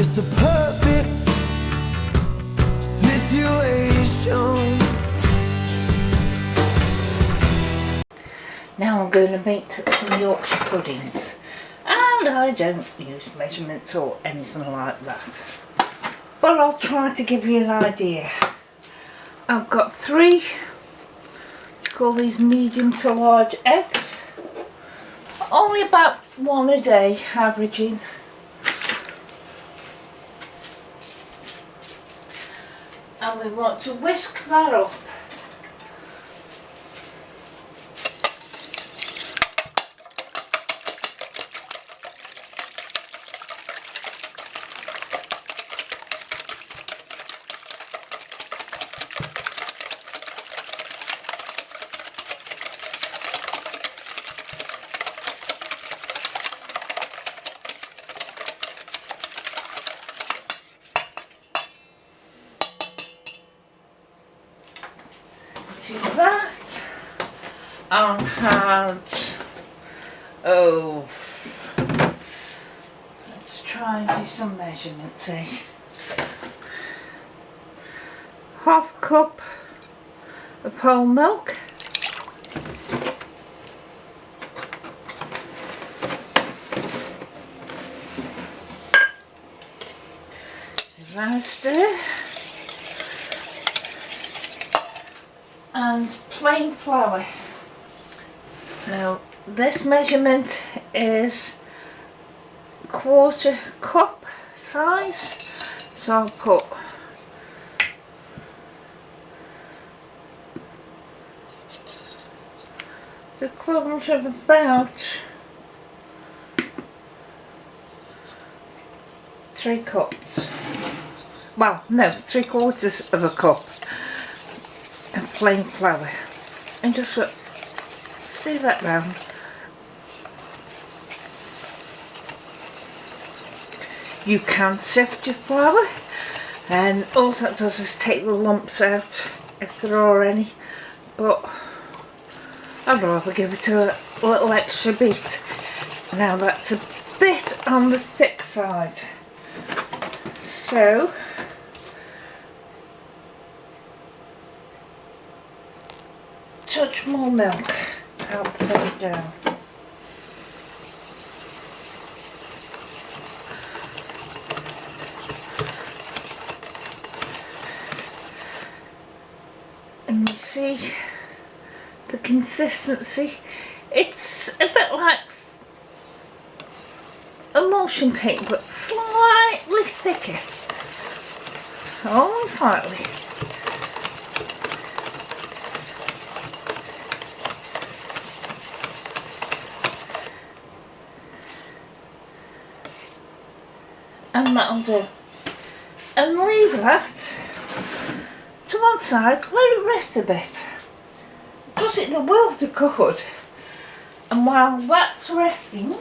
It's a perfect situation. Now I'm going to make some Yorkshire puddings, and I don't use measurements or anything like that, but I'll try to give you an idea. I've got 3, call these medium to large eggs, only about 1 a day averaging. And we want to whisk that up. To that, I had, let's try and do some measurements, eh? 1/2 cup of whole milk, stir, and plain flour. Now this measurement is 1/4 cup size, so I'll put the equivalent of about 3 cups. Well, no, 3/4 of a cup of plain flour, and just see that round. You can sift your flour, and all that does is take the lumps out if there are any, but I'd rather give it a little extra beat. Now that's a bit on the thick side, so touch more milk, I'll put it down. And you see the consistency, it's a bit like emulsion paint but slightly thicker, only slightly. And that'll do. And leave that to one side, let it rest a bit. Does it the world of good. And while that's resting,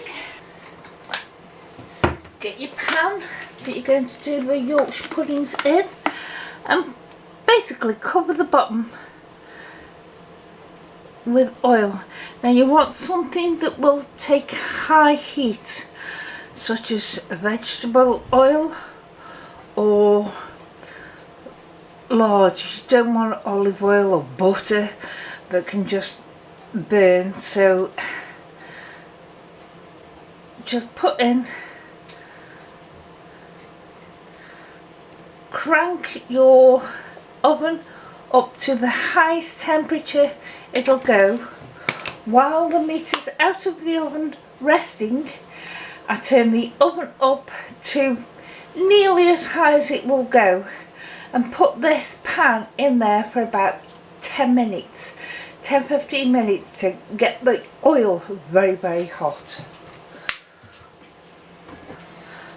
get your pan that you're going to do the Yorkshire puddings in, and basically cover the bottom with oil. Now you want something that will take high heat, such as vegetable oil or large. You don't want olive oil or butter that can just burn, so just put in, crank your oven up to the highest temperature it'll go. While the meat is out of the oven resting, I turn the oven up to nearly as high as it will go and put this pan in there for about 10 minutes, 10-15 minutes to get the oil very, very hot.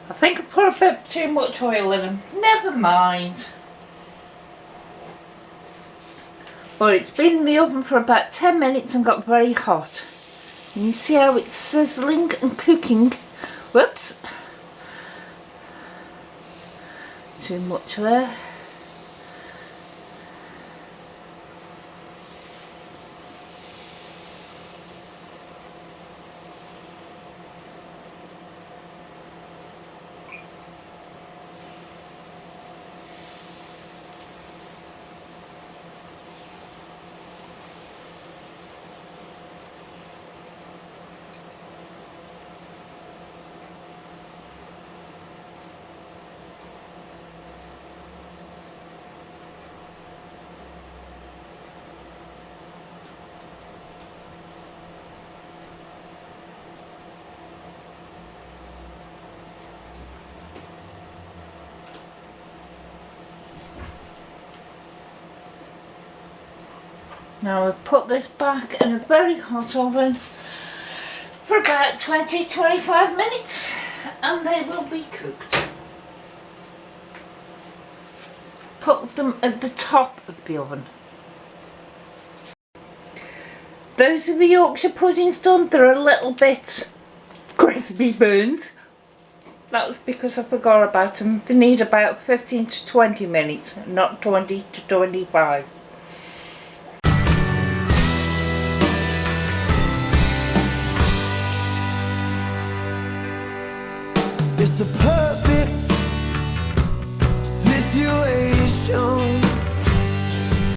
I think I put a bit too much oil in them, never mind. But it's been in the oven for about 10 minutes and got very hot. And you see how it's sizzling and cooking. Whoops, too much there. Now we'll put this back in a very hot oven for about 20-25 minutes and they will be cooked. Put them at the top of the oven. Those are the Yorkshire puddings done. They're a little bit crispy burnt. That was because I forgot about them. They need about 15 to 20 minutes, not 20 to 25. It's a perfect situation.